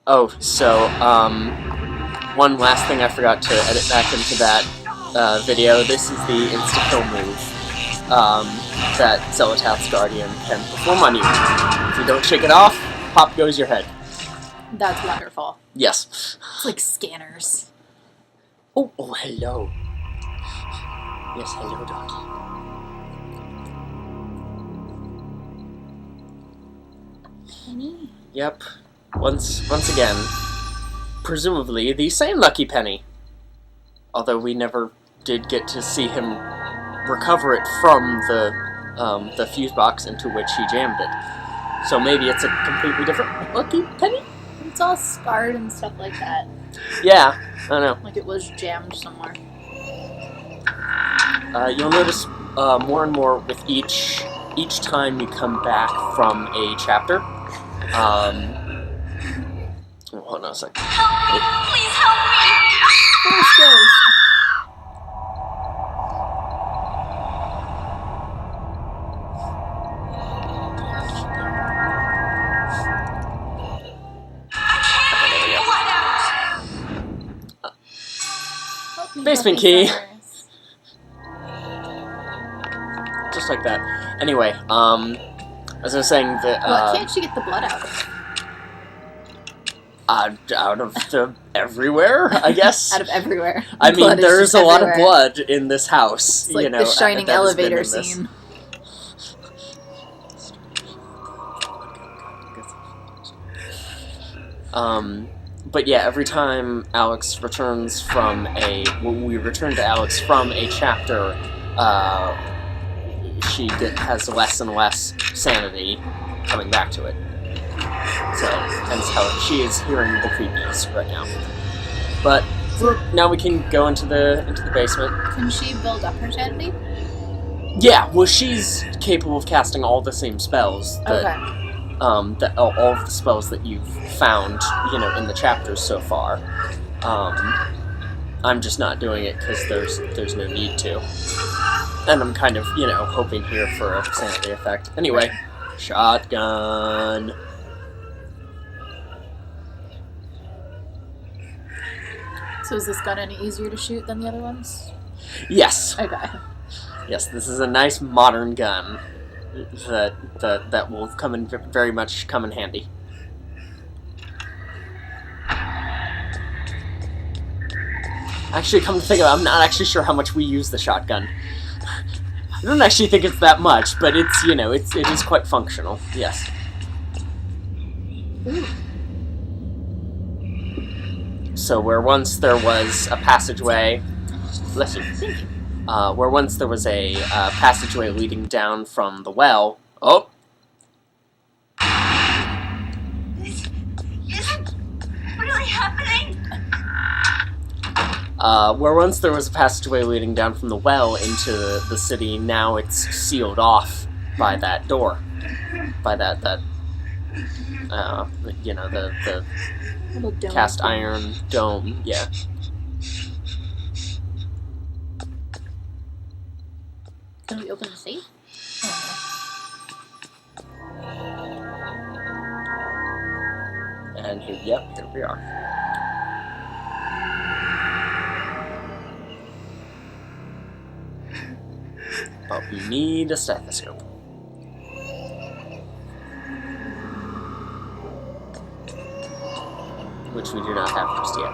Oh, so, one last thing I forgot to edit back into that video. This is the insta-kill move that Xel'lotath's Guardian can perform on you. If you don't shake it off, pop goes your head. That's wonderful. Yes. It's like scanners. Oh, hello. Yes, hello, doggy. Penny? Yep. Once again, presumably the same Lucky Penny. Although we never did get to see him recover it from the fuse box into which he jammed it. So maybe it's a completely different Lucky Penny? It's all scarred and stuff like that. Yeah, I don't know. Like it was jammed somewhere. You'll notice more and more with each time you come back from a chapter. Hold on a second. Help me! Please help me! Force goes. Basement key. Just like that. Anyway, as I was saying, that Why can't she get the blood out? out of the everywhere, I guess. Out of everywhere. I mean, Blood is there's just a lot of everywhere. blood in this house. It's like you know, the Shining that has been elevator in this. scene. But yeah, every time Alex returns from we return to Alex from a chapter, she has less and less sanity coming back to it. So, hence how she is hearing the creepies right now. But now we can go into the basement. Can she build up her sanity? Yeah, well, she's capable of casting all the same spells that Okay. all of the spells that you've found, in the chapters so far. I'm just not doing it because there's no need to, and I'm kind of hoping here for a sanity effect. Anyway, shotgun. So is this gun any easier to shoot than the other ones? Yes, Okay. yes, this is a nice modern gun that will very much come in handy. Actually, come to think of it, I'm not actually sure how much we use the shotgun. I don't actually think it's that much, but it's, it is quite functional, yes. Ooh. So where once there was a passageway, bless you, Thank you. where once there was a passageway leading down from the well, oh, This isn't really happening. where once there was a passageway leading down from the well into the city, now it's sealed off by that door, by the Little dome cast thing. iron dome, yeah. Can we open the safe? And here we are. But we need a stethoscope. Which we do not have just yet.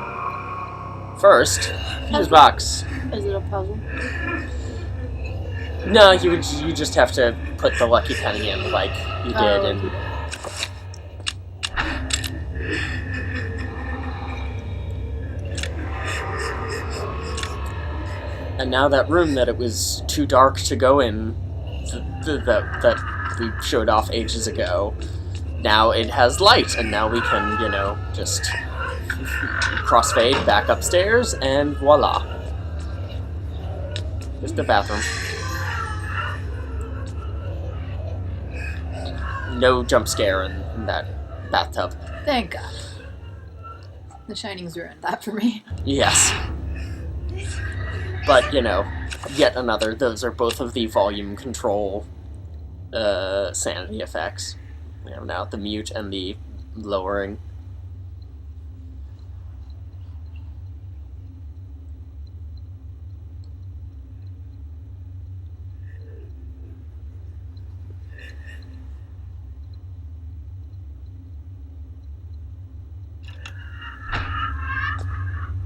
First, fuse box. Is it a puzzle? No, you just have to put the lucky penny in like you did in... And now that room that it was too dark to go in, that we showed off ages ago, now it has light, and now we can, just crossfade back upstairs, and voila. There's the bathroom. No jump scare in that bathtub. Thank God. The Shining's ruined that for me. Yes. But, yet another. Those are both of the volume control sanity effects. We have now the mute and the lowering.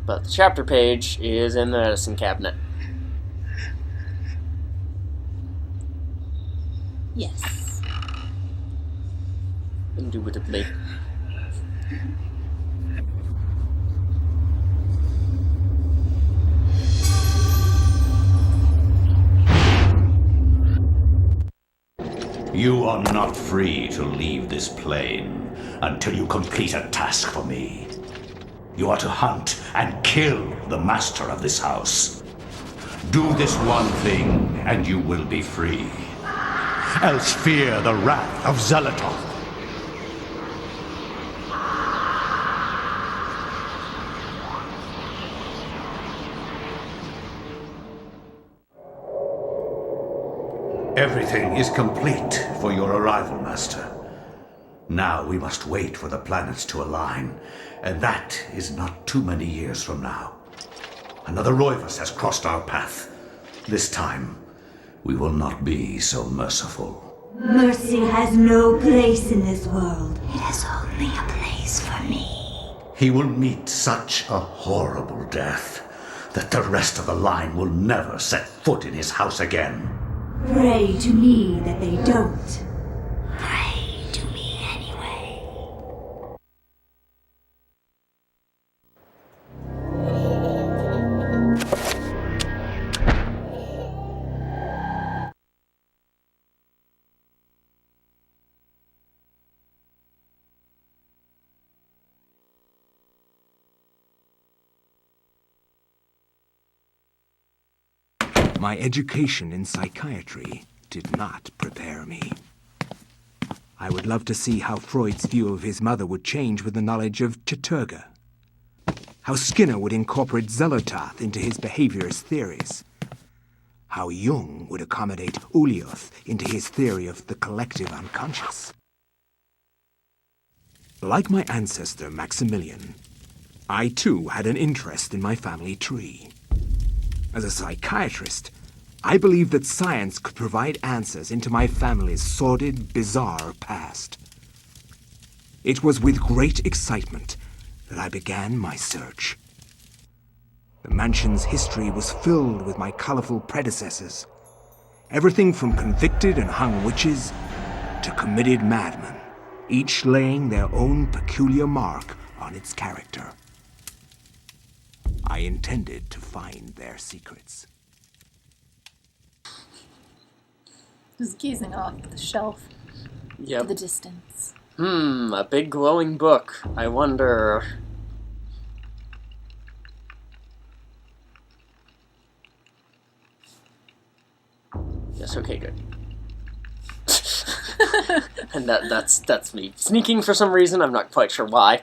But the chapter page is in the medicine cabinet. Yes. Indubitably. You are not free to leave this plane until you complete a task for me. You are to hunt and kill the master of this house. Do this one thing, and you will be free. Else fear the wrath of Xel'lotath. Everything is complete for your arrival, Master. Now we must wait for the planets to align, and that is not too many years from now. Another Roivus has crossed our path. This time, we will not be so merciful. Mercy has no place in this world. It has only a place for me. He will meet such a horrible death that the rest of the line will never set foot in his house again. Pray to me that they don't. Pray to me anyway. My education in psychiatry did not prepare me. I would love to see how Freud's view of his mother would change with the knowledge of Chattur'gha. How Skinner would incorporate Xel'lotath into his behaviorist theories. How Jung would accommodate Xel'lotath into his theory of the collective unconscious. Like my ancestor Maximilian, I too had an interest in my family tree. As a psychiatrist, I believed that science could provide answers into my family's sordid, bizarre past. It was with great excitement that I began my search. The mansion's history was filled with my colorful predecessors. Everything from convicted and hung witches to committed madmen, each laying their own peculiar mark on its character. I intended to find their secrets. Just gazing off the shelf to Yep. the distance. A big glowing book. I wonder... Yes, okay, good. And that's me sneaking for some reason, I'm not quite sure why.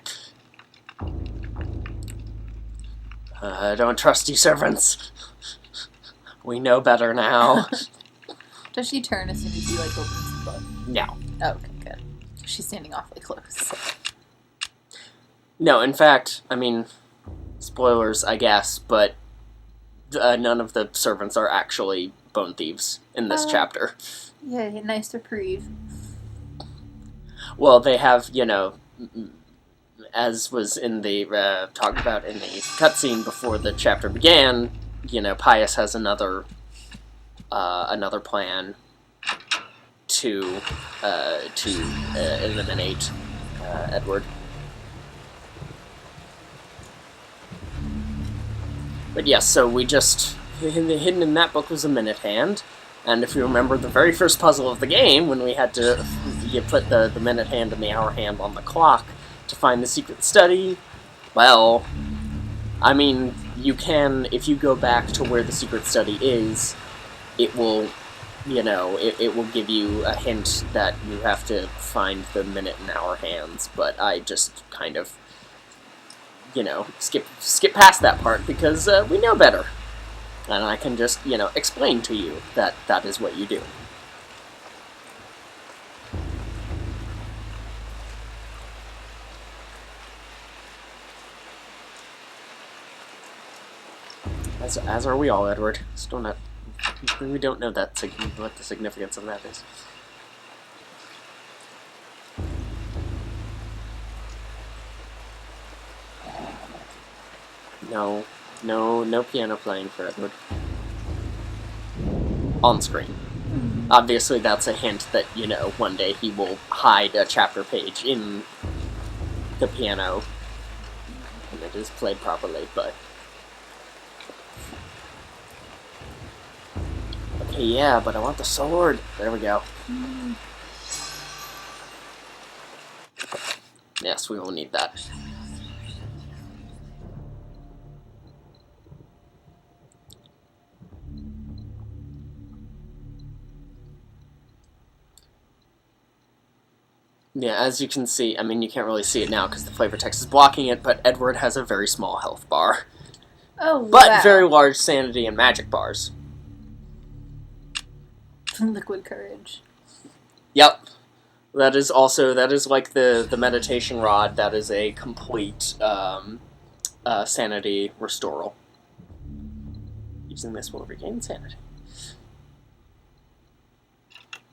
I don't trust you, servants. We know better now. Does she turn as soon as he opens the book? No. Oh, okay, good. She's standing awfully close. No, in fact, I mean, spoilers, I guess, but none of the servants are actually bone thieves in this chapter. Yeah, nice reprieve. Well, they have, as was in the talked about in the cutscene before the chapter began, Pius has another plan to eliminate Edward. But yes, so we just hidden in that book was a minute hand, and if you remember the very first puzzle of the game, when we had to put the minute hand and the hour hand on the clock to find the secret study, well, I mean, you can, if you go back to where the secret study is, it will, it will give you a hint that you have to find the minute and hour hands, but I just kind of, skip past that part because we know better. And I can just, explain to you that that is what you do. As are we all, Edward. Still not. We don't know what the significance of that is. No piano playing for Edward. On screen. Obviously, that's a hint that, one day he will hide a chapter page in the piano and it is played properly, but... Okay, yeah, but I want the sword. There we go. Yes, we will need that. Yeah, as you can see, I mean, you can't really see it now because the flavor text is blocking it, but Edward has a very small health bar. Oh, But wow. very large sanity and magic bars. Liquid courage. Yep. That is like the meditation rod. That is a complete sanity restoral. Using this will regain sanity.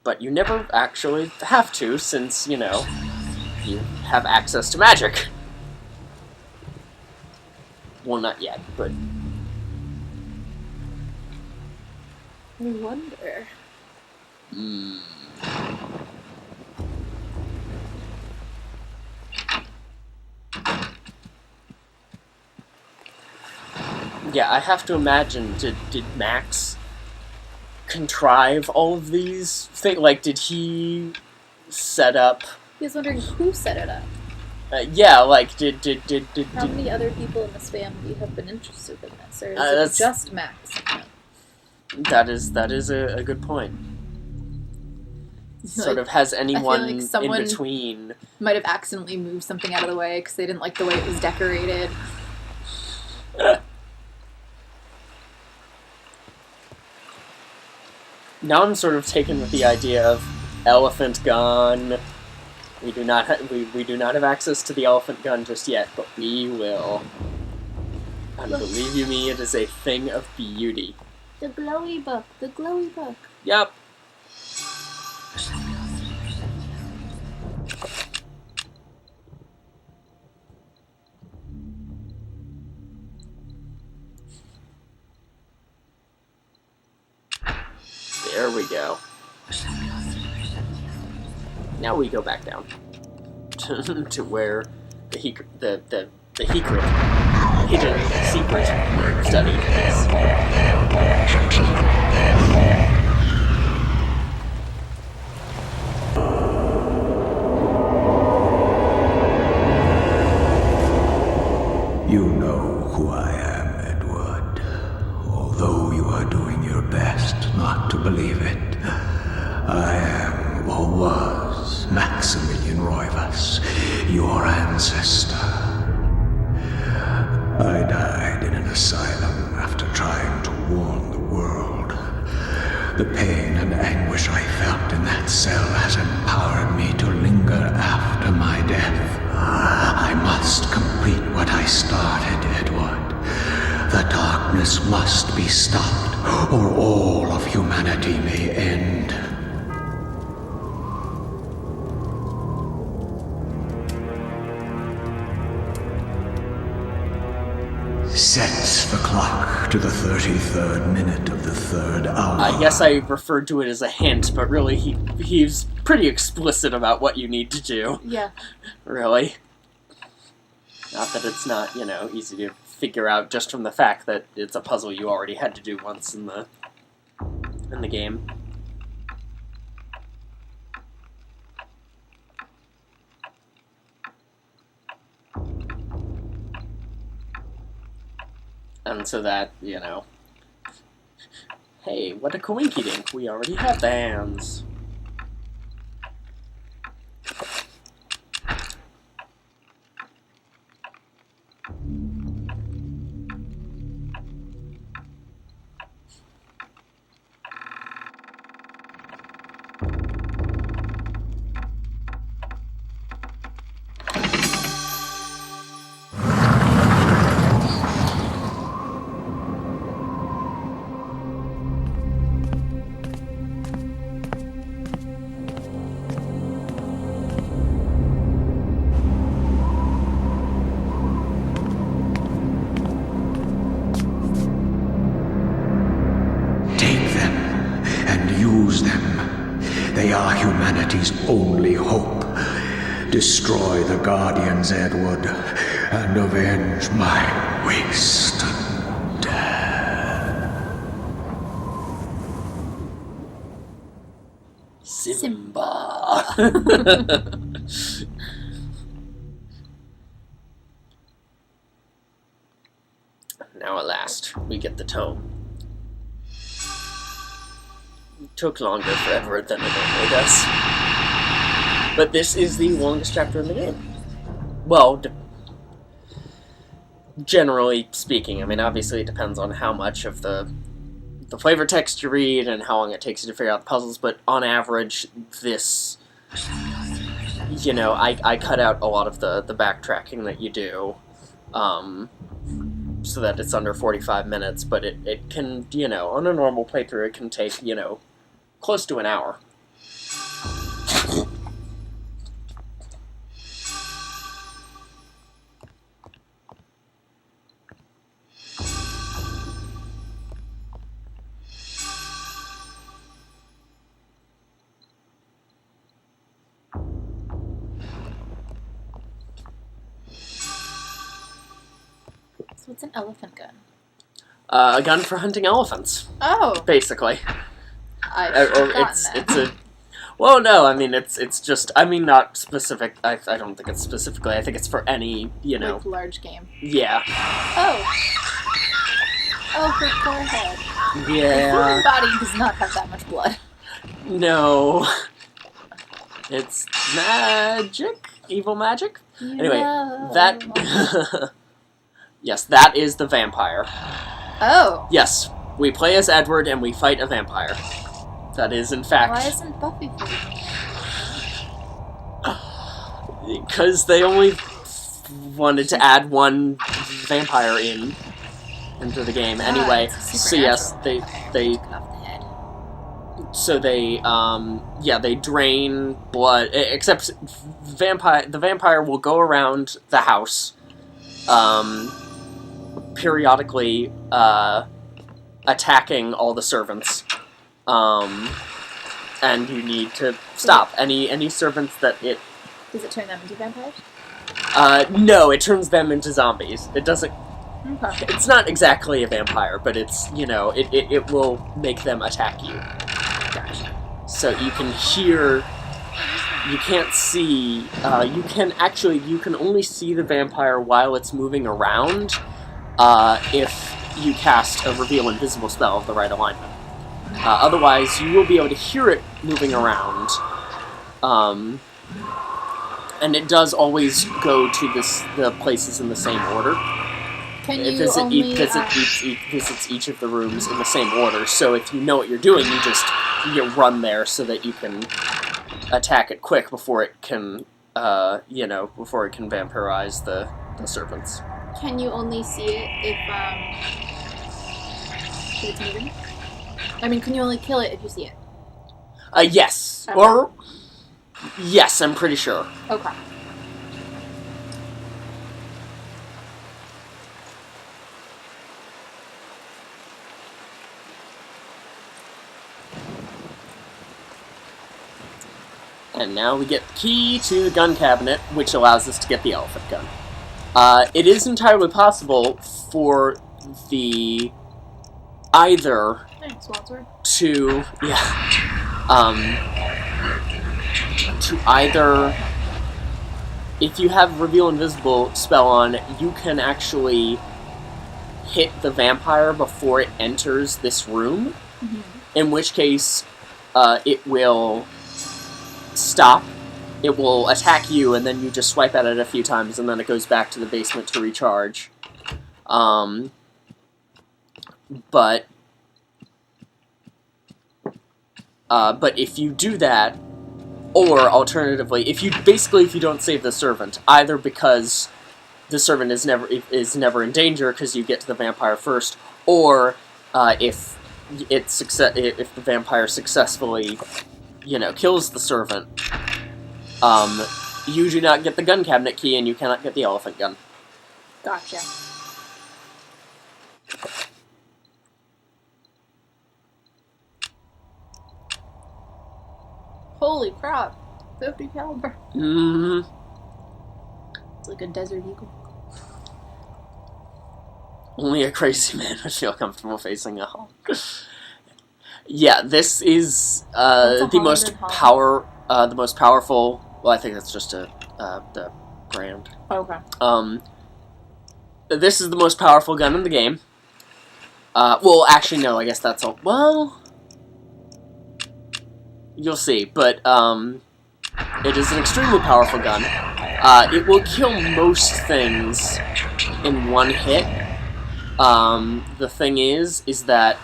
But you never actually have to, since, you have access to magic. Well, not yet, but... I wonder. Yeah, I have to imagine, did Max contrive all of these things? Like, did he set up... He was wondering who set it up. Yeah, like, did How many other people in this family have been interested in this? Or is that's- it just Max? That is a good point. Sort of, has anyone like someone- in between... Might have accidentally moved something out of the way because they didn't like the way it was decorated. Now I'm sort of taken with the idea of elephant gun. We do not have access to the elephant gun just yet, but we will. And believe you me, it is a thing of beauty. The glowy book. The glowy book. Yep. There we go. Now we go back down to where the hidden secret study is. You know who I am, Edward. Although you are doing your best not to believe it, I am, or was, Maximilian Roivas, your ancestor. I died in an asylum after trying to warn the world. The pain and anguish I felt in that cell has empowered me to linger after my death. I must complete what I started, Edward. The darkness must be stopped, or all of humanity may end. Set the clock to the 33rd minute of the 3rd hour. I guess I referred to it as a hint, but really he's pretty explicit about what you need to do. Yeah. Really. Not that it's not, easy to figure out just from the fact that it's a puzzle you already had to do once in the game. And so that, hey, what a coinky-dink, we already have the hands. humanity's only hope. Destroy the Guardians, Edward, and avenge my waste and death. Simba. Now at last, we get the tome. It took longer for Edward than it normally does. But this is the longest chapter in the game. Well, generally speaking. I mean, obviously it depends on how much of the flavor text you read and how long it takes you to figure out the puzzles, but on average, this... You know, I cut out a lot of the backtracking that you do, so that it's under 45 minutes, but it can, you know, on a normal playthrough, it can take, you know, close to an hour. So what's an elephant gun? A gun for hunting elephants, Oh! basically. I should have gotten that. It's a... Well, no, I mean, it's just... I mean, not specific... I don't think it's specifically. I think it's for any, you know... Like large game. Yeah. Oh! Oh, her forehead. The Yeah. human body does not have that much blood. No. It's magic? Evil magic? Anyway, that... Yes, that is the vampire. Oh! Yes, we play as Edward and we fight a vampire. That is, in fact... Why isn't Buffy fighting? Because they only wanted to add one vampire into the game. Anyway, so yes, they Off the head. so they yeah, they drain blood, except the vampire will go around the house periodically attacking all the servants, and you need to stop any servants that it... Does it turn them into vampires? No, it turns them into zombies. It doesn't... Okay. It's not exactly a vampire, but it's, you know, it will make them attack you. Gotcha. So you can hear... You can't see... you can only see the vampire while it's moving around, if you cast a Reveal Invisible spell of the right alignment. Otherwise, you will be able to hear it moving around, and it does always go to the places in the same order. Can It you only... visits each of the rooms in the same order, so if you know what you're doing, you run there so that you can attack it quick before it can, before it can vampirize the servants. Can you only see it if it's moving? I mean, can you only kill it if you see it? Yes. Okay. Or... Yes, I'm pretty sure. Okay. And now we get the key to the gun cabinet, which allows us to get the elephant gun. It is entirely possible for the... either... Thanks, Wadsworth. to either, if you have Reveal Invisible spell on, you can actually hit the vampire before it enters this room, in which case it will stop, it will attack you, and then you just swipe at it a few times, and then it goes back to the basement to recharge. But if you do that, or alternatively, if you don't save the servant, either because the servant is never in danger because you get to the vampire first, or if the vampire successfully, kills the servant, you do not get the gun cabinet key and you cannot get the elephant gun. Gotcha. Holy crap. 50 caliber. Mm-hmm. It's like a Desert Eagle. Only a crazy man would feel comfortable facing a Hulk. Yeah, this is What's a the most Hollywood Hulk? the most powerful. Well, I think that's just the brand. Okay. This is the most powerful gun in the game. Well, actually, no. I guess that's all. Well, you'll see. But it is an extremely powerful gun. It will kill most things in one hit. The thing is that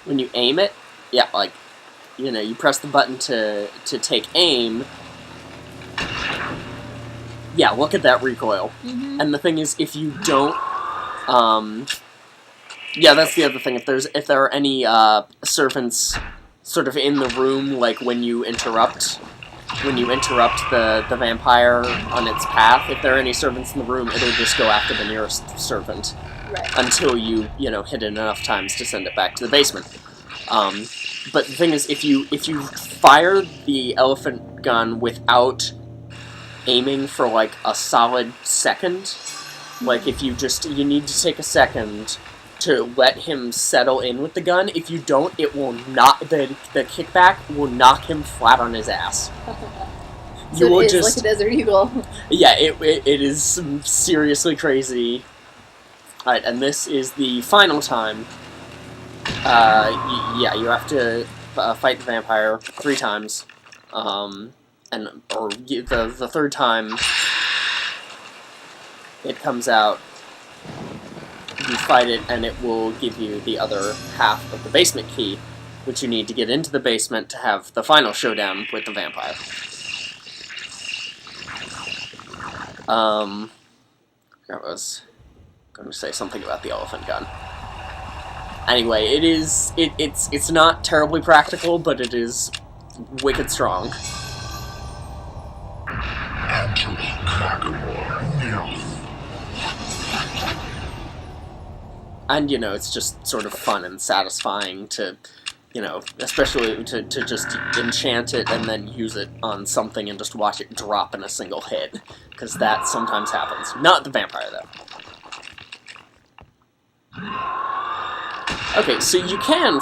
when you aim it, yeah, like, you know, you press the button to take aim. Yeah, look at that recoil. Mm-hmm. And the thing is, if you don't, yeah, that's the other thing. If there are any servants sort of in the room, like when you interrupt the vampire on its path, if there are any servants in the room, it'll just go after the nearest servant. Right. Until you know, hit it enough times to send it back to the basement. But the thing is, if you fire the elephant gun without aiming for like a solid second, like if you need to take a second to let him settle in with the gun. If you don't, it will not the kickback will knock him flat on his ass. So you will it is just like a Desert Eagle. Yeah, it is some seriously crazy. Alright, and this is the final time. Yeah, you have to fight the vampire 3 times. The third time it comes out, you fight it, and it will give you the other half of the basement key, which you need to get into the basement to have the final showdown with the vampire. I was going to say something about the elephant gun. Anyway, it's not terribly practical, but it is wicked strong. And, you know, it's just sort of fun and satisfying to, you know, especially to just enchant it and then use it on something and just watch it drop in a single hit. Because that sometimes happens. Not the vampire, though. Okay, so you can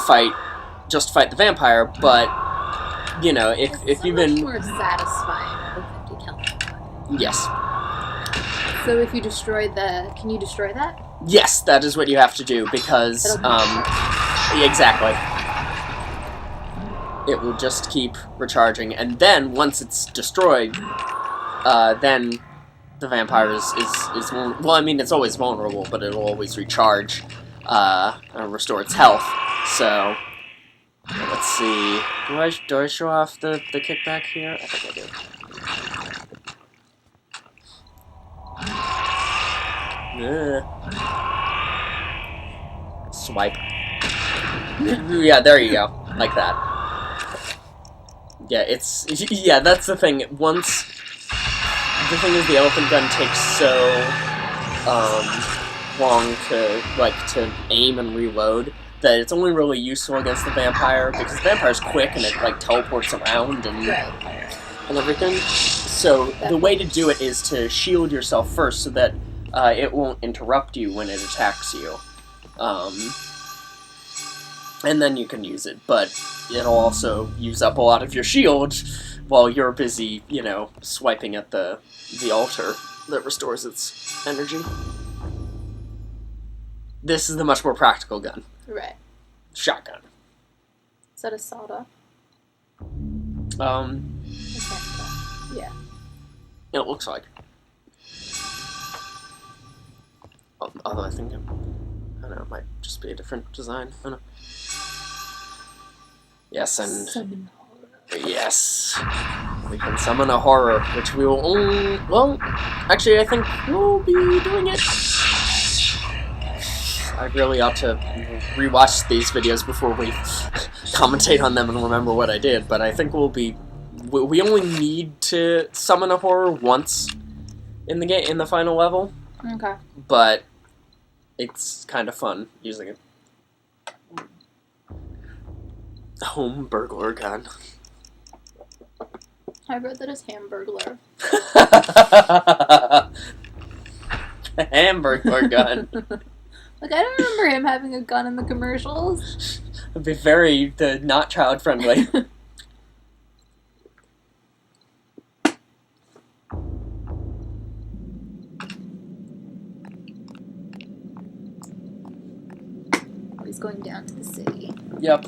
just fight the vampire, but, you know, if you've been... It's much more satisfying with 50 caliber. Yes. So if you destroy can you destroy that? Yes, that is what you have to do, because, exactly. It will just keep recharging, and then, once it's destroyed, then the vampire is well, I mean, it's always vulnerable, but it'll always recharge, and restore its health, so, let's see, do I show off the kickback here? I think I do. Swipe. Yeah, there you go. Like that. Yeah, yeah, that's the thing. The thing is, the elephant gun takes so, long to aim and reload, that it's only really useful against the vampire, because the vampire's quick and it, like, teleports around and everything. So, the way to do it is to shield yourself first, so that it won't interrupt you when it attacks you. And then you can use it, but it'll also use up a lot of your shield while you're busy, you know, swiping at the altar that restores its energy. This is the much more practical gun. Right. Shotgun. Is that a sawed-off? Yeah. It looks like. Although I think I don't know, it might just be a different design. I don't know. Yes, and Summon horror. yes, we can summon a horror, which we will only. Well, actually, I think we'll be doing it. I really ought to rewatch these videos before we commentate on them and remember what I did. But I think we only need to summon a horror once in the game, in the final level. Okay. But it's kind of fun using it. Home burglar gun. I read that as Hamburglar. The Hamburglar gun. Like, I don't remember him having a gun in the commercials. It'd be very not child friendly. Oh, he's going down to the city. Yep.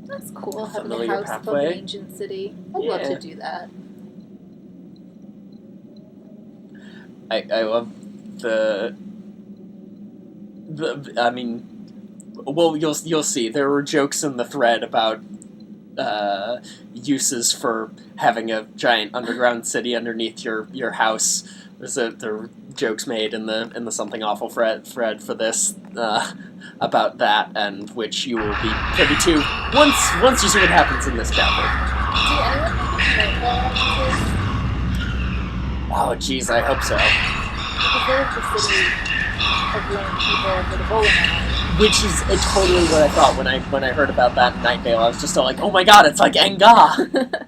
That's cool, having Familiar a house above pathway. an ancient city. I'd love Yeah. to do that. I love I mean, well, you'll see. There were jokes in the thread about uses for having a giant underground city underneath your house. There were jokes made in the Something Awful thread for this about that, and which you will be privy to once you see what happens in this chapter. Do anyone think Nightfall Oh, jeez, I hope so. because they're the city of lame people for the bowling alley. Which is totally what I thought when I heard about that in Nightdale. I was just all like, oh my god, it's like Enga!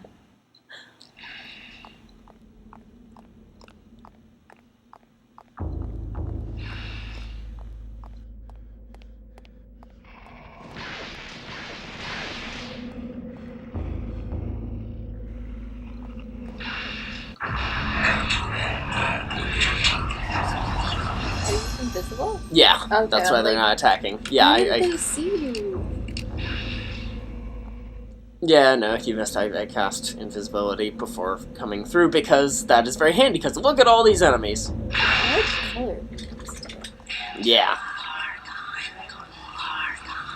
Are you invisible? Yeah, Okay, that's why I'm they're like, not attacking. Yeah, Why didn't they see you? Yeah, no, you missed. I cast invisibility before coming through because that is very handy. Because look at all these enemies. I like color. Yeah.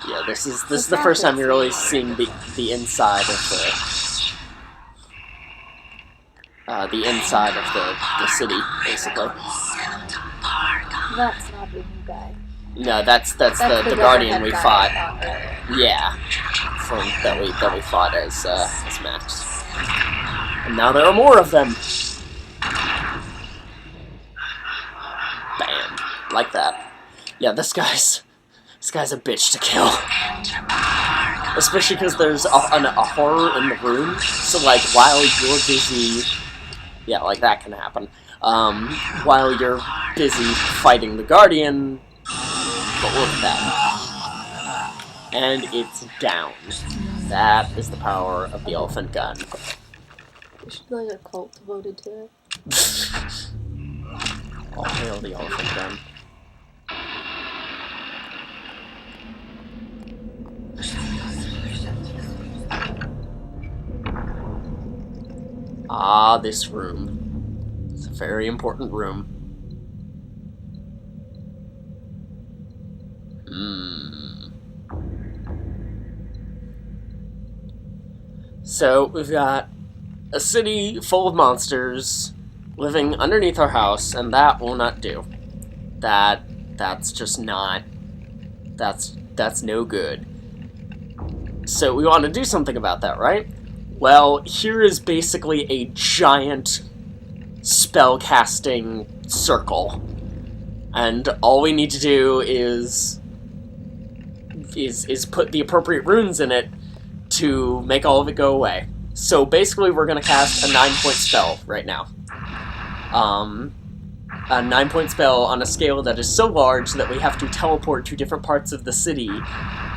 Yeah, this is the first time you're really seeing the inside of the inside of the city, basically. That's not the new guy. No, that's the Guardian we fought. Yeah, that we fought as Max. And now there are more of them. Bam, like that. Yeah, this guy's a bitch to kill. Especially because there's a horror in the room. So like while you're busy, yeah, like that can happen. While you're busy fighting the Guardian. But look at that. And it's down. That is the power of the elephant gun. There should be like a cult devoted to it. All hail the elephant gun. Ah, this room. It's a very important room. So, we've got a city full of monsters living underneath our house, and that will not do. That's just not... That's no good. So, we want to do something about that, right? Well, here is basically a giant spell-casting circle. And all we need to do is put the appropriate runes in it to make all of it go away. So basically we're going to cast a 9-point spell right now. A 9-point spell on a scale that is so large that we have to teleport to different parts of the city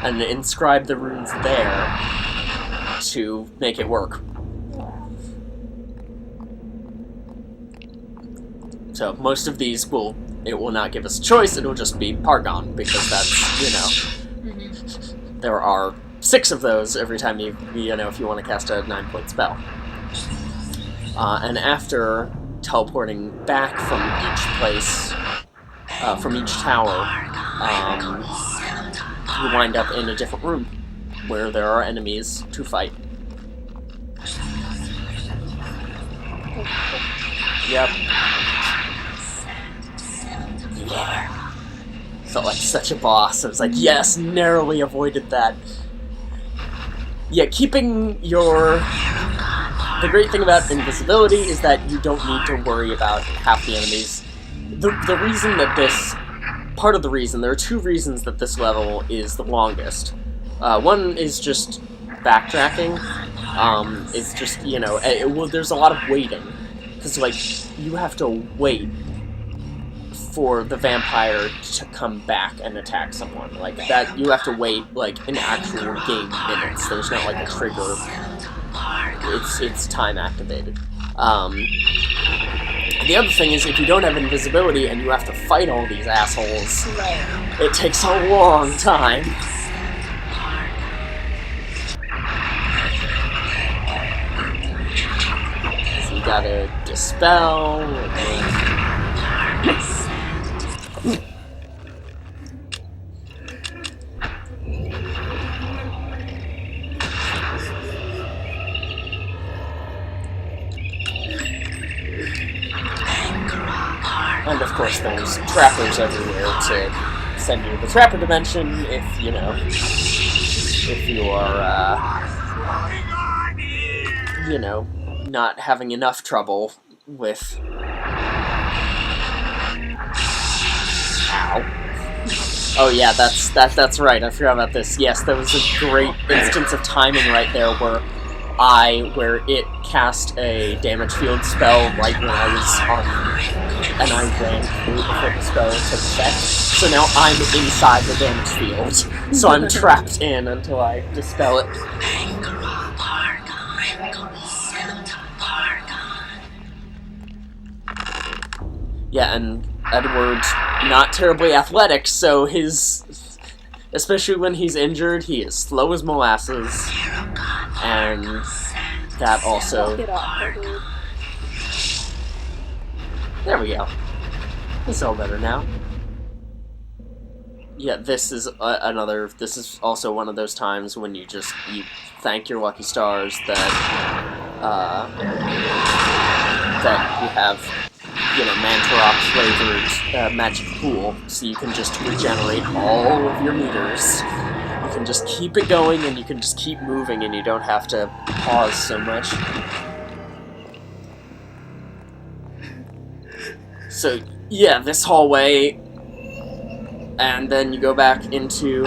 and inscribe the runes there to make it work. So most of these it will not give us a choice, it'll just be Pargon, because that's, there are 6 of those every time if you want to cast a 9-point spell. And after teleporting back from each place, from each tower, you wind up in a different room where there are enemies to fight. Yep. Yeah. Felt like such a boss. I was like, yes, narrowly avoided that. Yeah, keeping the great thing about invisibility is that you don't need to worry about half the enemies. The reason that part of the reason, there are 2 reasons that this level is the longest. One is just backtracking, It's just, you know, well, there's a lot of waiting. Because, like, you have to wait for the vampire to come back and attack someone. Like, that, you have to wait, like, an actual game minutes. There's not, like, a trigger. It's time activated. The other thing is, if you don't have invisibility and you have to fight all these assholes, it takes a long time. So you gotta dispel, and of course there's trappers everywhere to send you to the trapper dimension if, you know, if you are, you know, not having enough trouble with... Ow. Oh yeah, that's right, I forgot about this. Yes, there was a great instance of timing right there where it cast a damage field spell right when I was on, and I ran through before the spell took effect. So now I'm inside the damage field, so I'm trapped in until I dispel it. Yeah, and Edward's not terribly athletic, so especially when he's injured, he is slow as molasses, and that also... There we go. It's all better now. Yeah, this is this is also one of those times when you thank your lucky stars that you have, you know, Mantarop flavored magic pool, so you can just regenerate all of your meters. You can just keep it going, and you can just keep moving, and you don't have to pause so much. So, yeah, this hallway, and then you go back into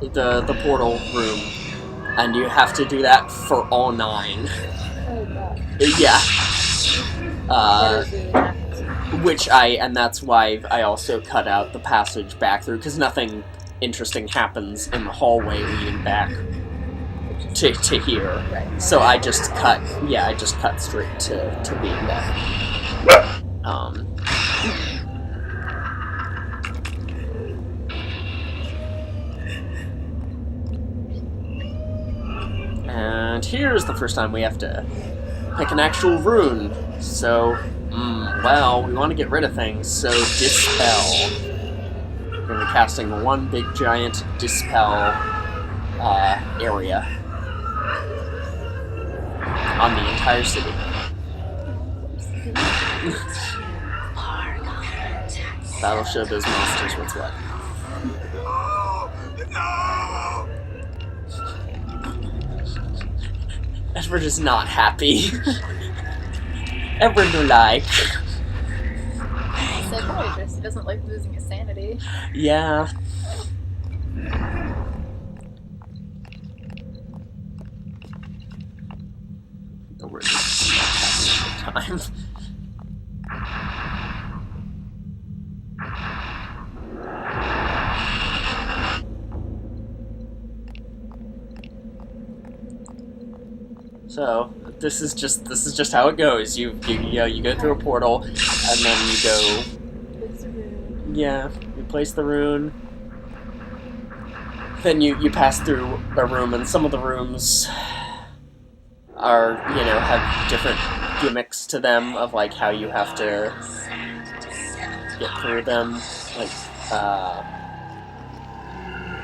the portal room, and you have to do that for all 9. Oh god. Yeah. And that's why I also cut out the passage back through, because nothing interesting happens in the hallway leading back to here. Right. So I just cut straight to being back. And here's the first time we have to pick an actual rune. So, well, we want to get rid of things, so dispel. We're going to be casting one big giant dispel area on the entire city. That'll show those monsters what's what. Edward is not happy. Edward no like. Psychiatrist, he doesn't like losing his sanity. Yeah. The word is not happy all the time. So this is just how it goes. You go through a portal, and then you go. Yeah, you place the rune. Then you pass through a room, and some of the rooms are, you know, have different gimmicks to them of like how you have to get through them. Like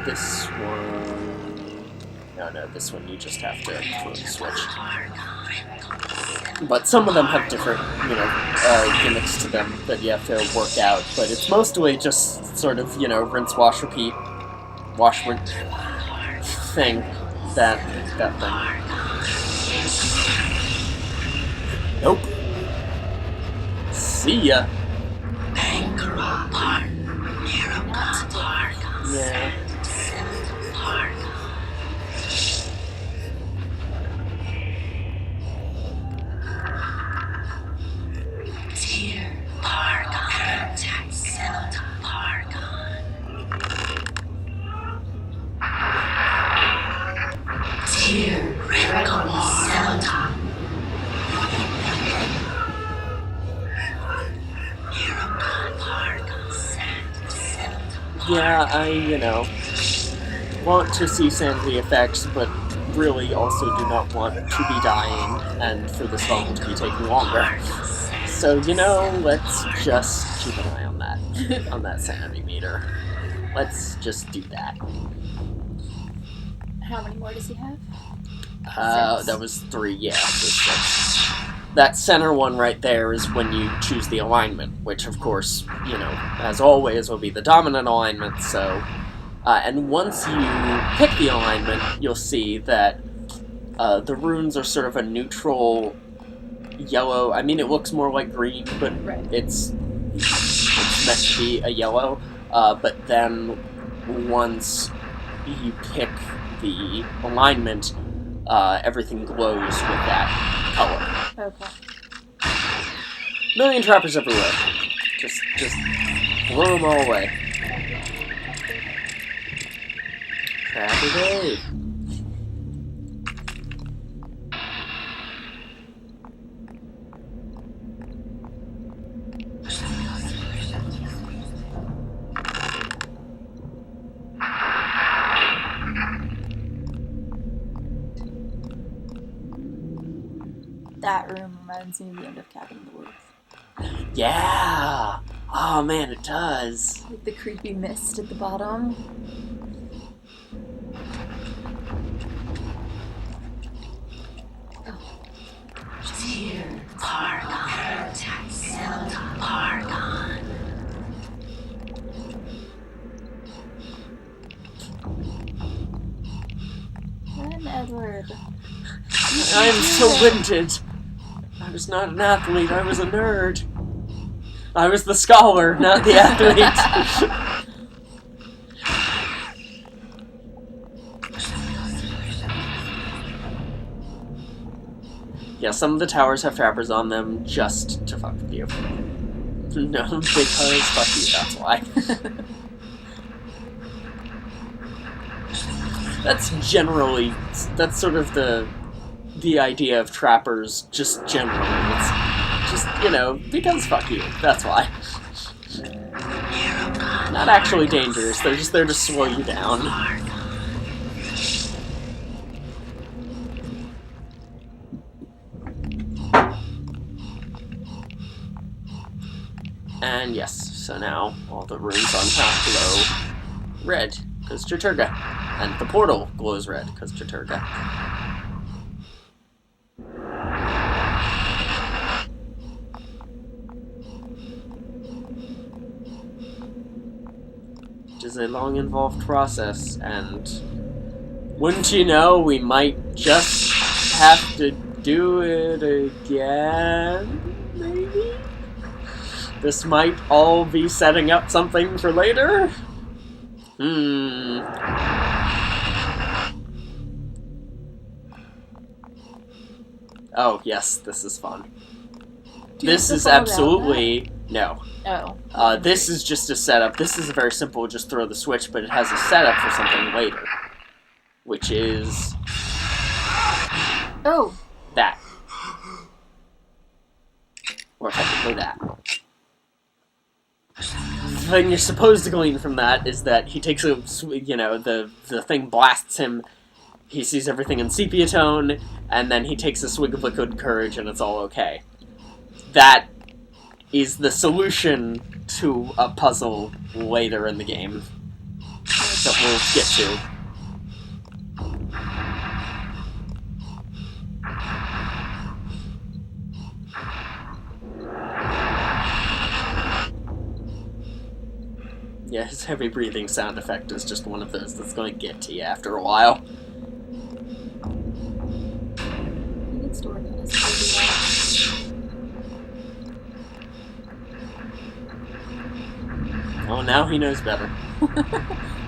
this one. No, this one you just have to flip the switch. But some of them have different, you know, gimmicks to them that you have to work out. But it's mostly just sort of, you know, rinse, wash, repeat, thing. That thing. Nope. See ya. Yeah. yeah, I, want to see sanity effects, but really also do not want to be dying and for this level to be taking longer. So, let's just keep an eye on that sanity meter. Let's just do that. How many more does he have? That was 3, yeah. That center one right there is when you choose the alignment, which of course, as always, will be the dominant alignment, so... and once you pick the alignment, you'll see that the runes are sort of a neutral yellow. I mean, it looks more like green, but it's meant to be a yellow. But then once you pick the alignment, everything glows with that color. Okay. Million trappers everywhere. Just blow them all away. Trapper Dave. That room reminds me of the end of Cabin in the Woods. Yeah! Oh man, it does. With the creepy mist at the bottom. Xel'lotath. And Edward. I am so limited. I was not an athlete, I was a nerd. I was the scholar, not the athlete. Yeah, some of the towers have trappers on them just to fuck with you. No, because fuck you, that's why. That's sort of the idea of trappers, just generally. It's just, because fuck you, that's why. Not actually dangerous, they're just there to slow you down. And yes, so now all the runes on top glow red, because Chattur'gha. And the portal glows red, because Chattur'gha. It is a long, involved process, and wouldn't you know, we might just have to do it again, maybe? This might all be setting up something for later? Oh, yes, this is fun. This is absolutely... No. Oh. This is just a setup. This is a very simple, just throw the switch, but it has a setup for something later. Which is... Oh! that. Or technically that. The thing you're supposed to glean from that is that he takes a, the thing blasts him, he sees everything in sepia tone, and then he takes a swig of liquid courage and it's all okay. That is the solution to a puzzle later in the game that we'll get to. Yeah, his heavy breathing sound effect is just one of those that's going to get to you after a while. He needs to work on his Oh, now he knows better.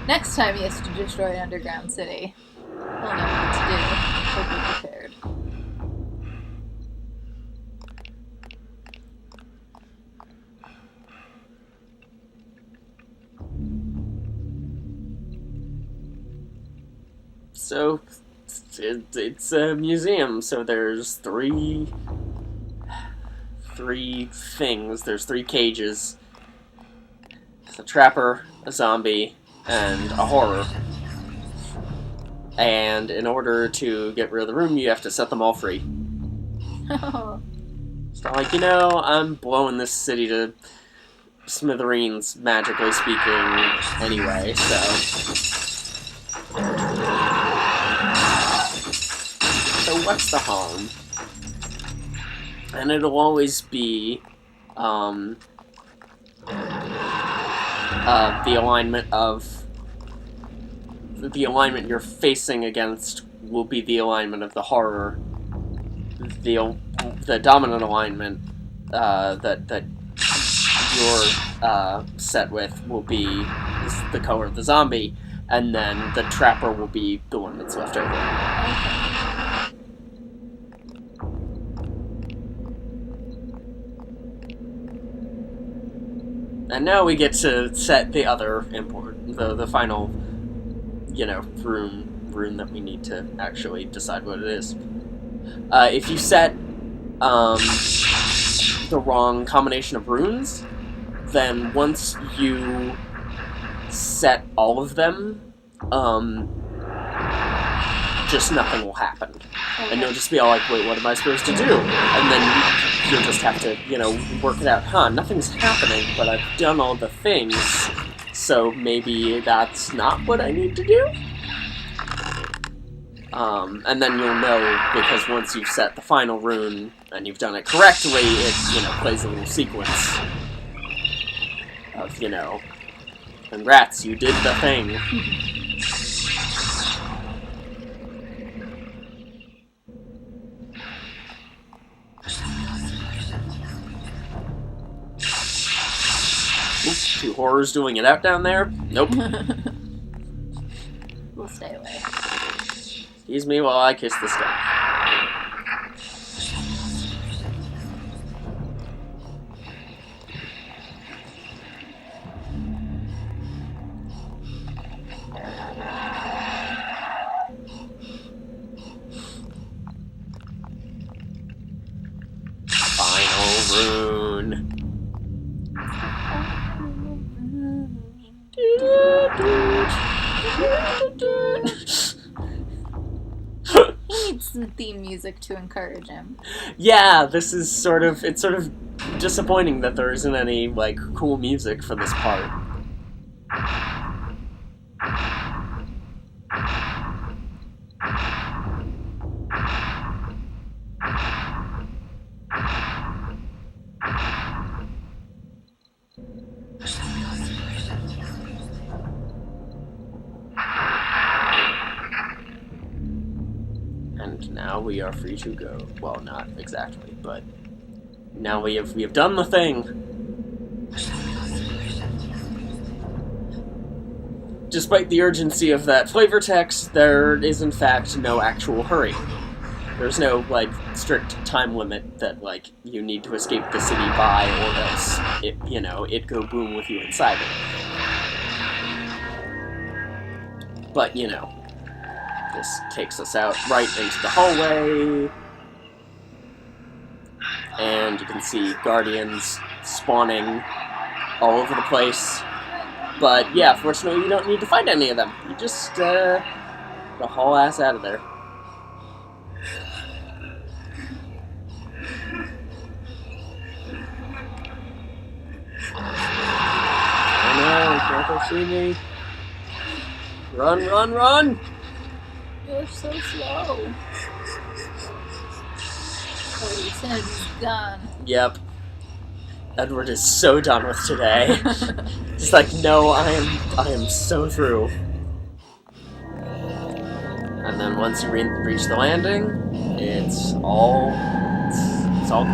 Next time he has to destroy Underground City, he'll know what to do. He'll be prepared. So, it's a museum, so there's three things. There's 3 cages. There's a trapper, a zombie, and a horror. And in order to get rid of the room, you have to set them all free. Oh. So, like, you know, I'm blowing this city to smithereens, magically speaking, anyway, so... So what's the home? And it'll always be, the alignment of... The alignment you're facing against will be the alignment of the horror. The dominant alignment, that you're, set with will be the color of the zombie, and then the trapper will be the one that's left over. And now we get to set the other the final, you know, rune that we need to actually decide what it is. If you set the wrong combination of runes, then once you set all of them, just nothing will happen. Okay. And you'll just be all like, wait, what am I supposed to do? And then you'll just have to, you know, work it out. Nothing's happening, but I've done all the things, so maybe that's not what I need to do? And then you'll know, because once you've set the final rune, and you've done it correctly, it, you know, plays a little sequence of, you know, congrats, you did the thing. Oop, 2 horrors doing it out down there? Nope. We'll stay away. Excuse me while I kiss this guy. Final rune. He needs some theme music to encourage him. Yeah, it's sort of disappointing that there isn't any, like, cool music for this part. And now we are free to go. Well, not exactly, but now we have done the thing. Despite the urgency of that flavor text, there is in fact no actual hurry. There's no, like, strict time limit that, like, you need to escape the city by, or else it, you know, it go boom with you inside it. But, you know, this takes us out right into the hallway, and you can see guardians spawning all over the place. But yeah, fortunately you don't need to fight any of them. You just the haul ass out of there. Oh no, can't they see me? Run, run, run! You're so slow. Oh, he says he's done. Yep. Edward is so done with today. He's like, no, I am so through. And then once you reach the landing, it's all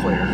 clear.